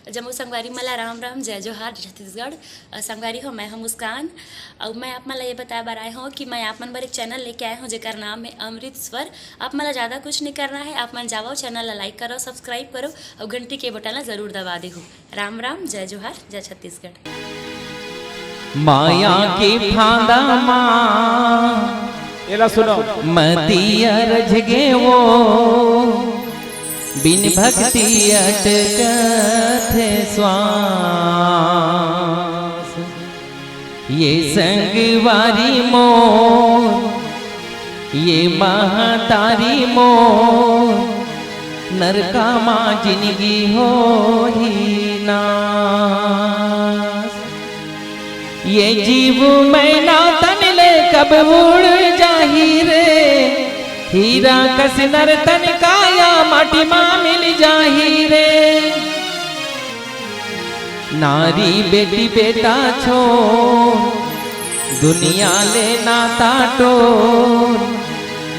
जम्मू संगवारी मला राम राम जय जोहार छत्तीसगढ़। संगवारी हो, मैं हूँ मुस्कान और मैं आप मला ये बताया बार आए हूँ कि मैं आप मन बर एक चैनल लेके आए हूँ जेकर नाम है अमृत स्वर। आप मला ज़्यादा कुछ नहीं करना है, आप मन जाओ चैनल ला लाइक करो, सब्सक्राइब करो और घंटी के बटन ला जरूर दबा दे हो। राम राम जय जोहार जय छत्तीसगढ़। माया की फांदा माँ एला सुनो मतिया रजगे वो बिन भक्ति अटकथे श्वास। ये संगवारी मोर ये महतारी मोर नरका माँ जिंदगी हो ही नास। ये जीव मैं ना तन ले कब उड़ जाही रे, हीरा कस नर तन काया माटी माँ मिल जाही रे। नारी बेटी बेटा छो दुनिया ले नाता टोर,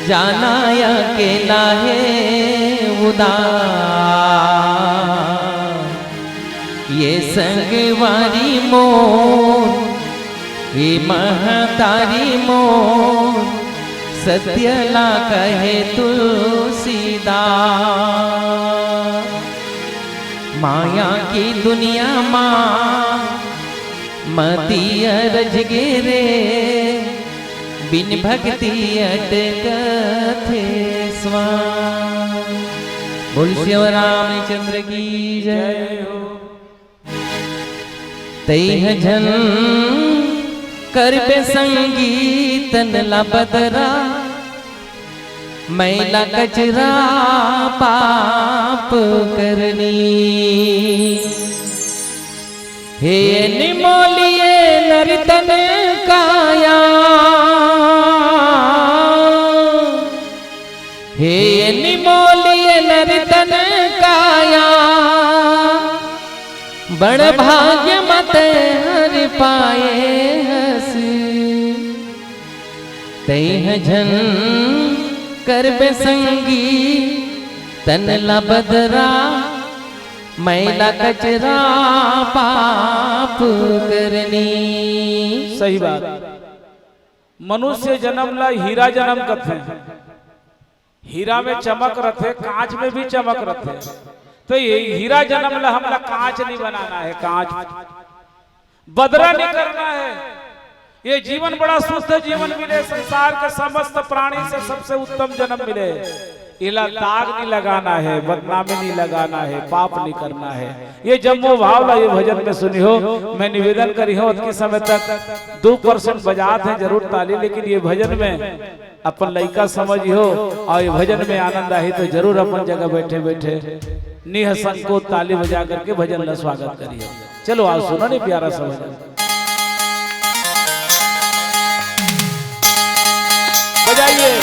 जाना अकेला है उदास। ये संगवारी मोर ये महतारी मोर सत्यला कहे तुलसीदास। माया की दुनिया माँ मतिया रजगे रे, बिन भक्ति अटकथे श्वास। बोल श्री रामचंद्र की जय हो। तैह जन करबे संगीतन ला बदरा, मैला कचरा पाप करनी। हे निमोलिए नर्तन काया, हे निमोलिए नर्तन काया, बड़ भाग्य मत हर पाए हस। तैह जन करबे संगी तन ला बदरा, मैला कचरा पाप करनी। सही बात। मनुष्य जन्म ला हीरा जन्म करते, हीरा में चमक रथे, कांच में भी चमक रथे। तो ये हीरा जन्म ला हमला कांच नहीं बनाना है, कांच बदरा नहीं करना है। ये जीवन बड़ा शुद्ध जीवन मिले, संसार के समस्त प्राणी से सबसे उत्तम जन्म मिले। इला दाग नहीं लगाना है, बदनामी नहीं लगाना है, पाप नहीं करना है। ये जम्मू भावला ये भजन में सुनी हो। मैं निवेदन करी हो कि समय तक 2% बजात है जरूर ताली, लेकिन ये भजन में अपन लइका समझी हो और ये भजन में आनंद आई तो जरूर अपन जगह बैठे बैठे निःसंकोच ताली बजा करके भजन का स्वागत करिए। चलो आज सुनो नहीं प्यारा सा भजन बजाइए।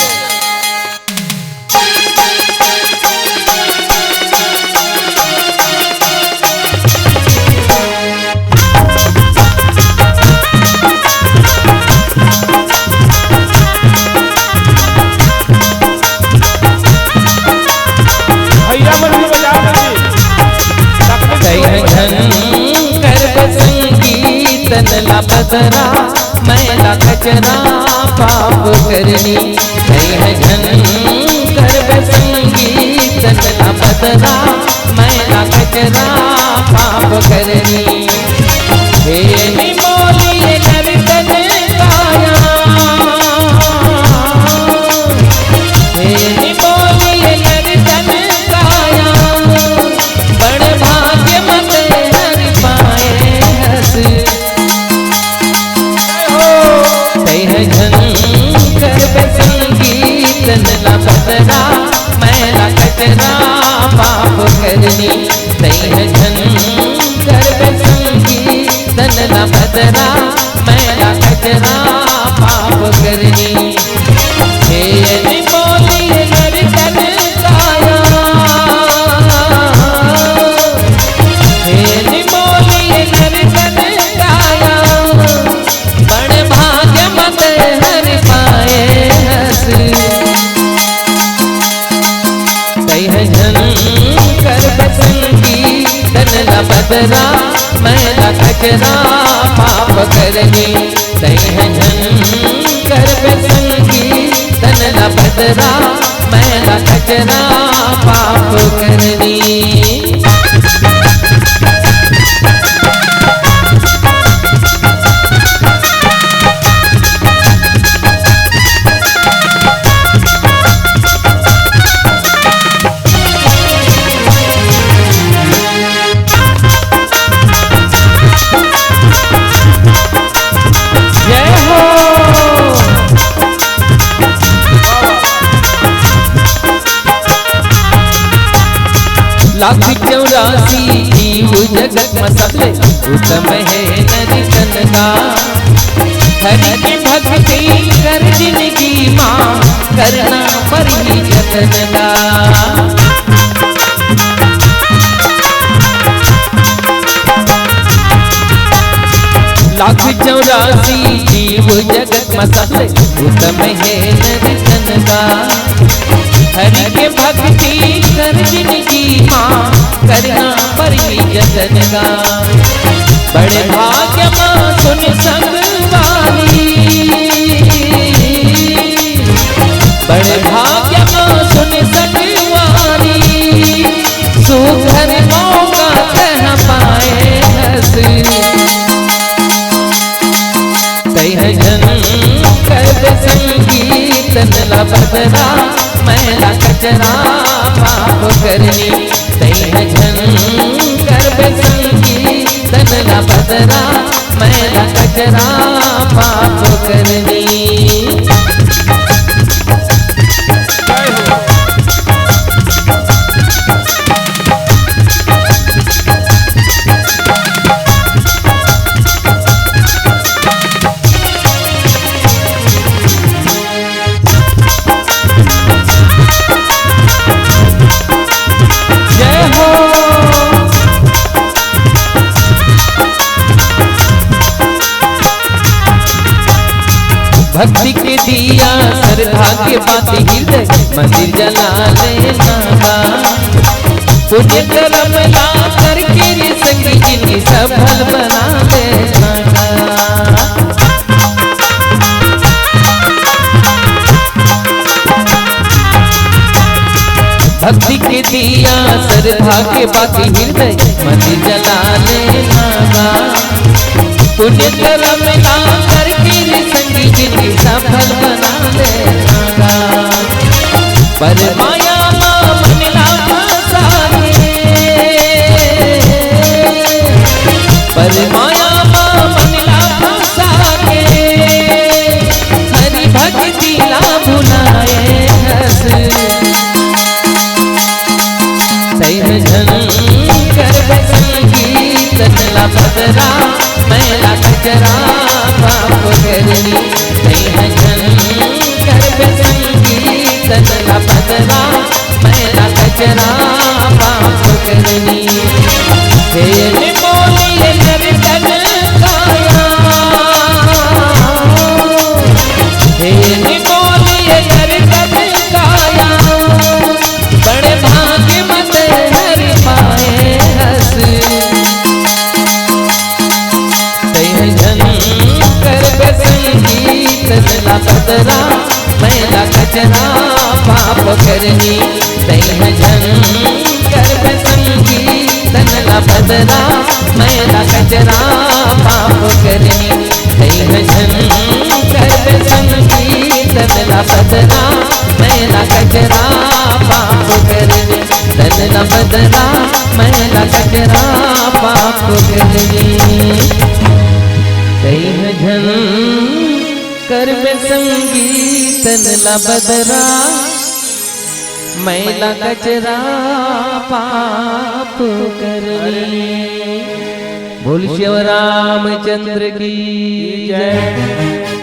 संगीतन ला बदरा, मैला कचरा पाप करनी। तैह जन करबे संगीतन ला बदरा, मैला कचरा पाप करनी। हे निमोलिए नर्तन काया, हे निमोलिए नर्तन काया, बड़ भाग्य मत हर पाए हस। तैह जन करबे संगीतन ला बदरा, मैला कचरा पाप करनी। तैह जन करबे संगीतन ला बदरा, मैला कचरा पाप करनी। हे निमोलिए नर्तन काया, हे निमोलिए नर्तन काया, बड़ भाग्य मत हर पाए हस। तैह जन करबे संगीतन ला बदरा मैला कचरा पाप करनी तैह जन कर संगी तनला बदरा मैला कचरा पाप करनी। लाख 84 जीव जगत मसले उत्तम है नरितन का हरि की भक्ति कर जिंदगी माँ करना परी जतन का। लाख 84 जीव जगत मसले उत्तम है नरितन का हरि के भक्ति कर जिंदगी माँ करना परी जतन का। बड़े भाग्य माँ सुन संगवारी बड़े भाग्य माँ सुन संगवारी सुखर मौका तह पाए हस तैह जन कर संगीतन ला बदरा मैला कचरा पाप करनी तैह जन कर संगी तनला बदरा मैला कचरा पाप करनी। भक्ति के दिया श्रद्धा के बाती हृदय मंदिर जला लेना पुण्य कर्म ला करके रे संगी जिन्हें सफल बना लेना। भक्ति के दिया श्रद्धा के बाती हृदय मंदिर जला लेना पुण्य कर्म ला करके रे संगी जिन्हें सफल बना लेना। पर माया मन ला फंसाए पर माया मन ला फंसाए हरि भक्ति ला भुलाए हस तैह जन कर संगीत ला बदरा मैला कचरा पाप करनी तैह जन कर संगीत ला बदरा मैला कचरा पाप करनी। हे बोलिए नर्तन गाया हे बोलिए नर्तन गाया बड़े भाग्य मत हरि पाए हस तैह जन कर संगीत ला बदरा मैला कचरा पाप करनी तैह जन कर संगीत ला बदरा मैला कचरा पाप करनी तैह जन कर संगीत ला बदरा मैला कचरा पाप करनी तनला बदरा मैला कचरा पाप करनी तैह जन कर संगीत ला बदरा मैला कचरा पाप करनी। बोल शिव रामचंद्र की जय।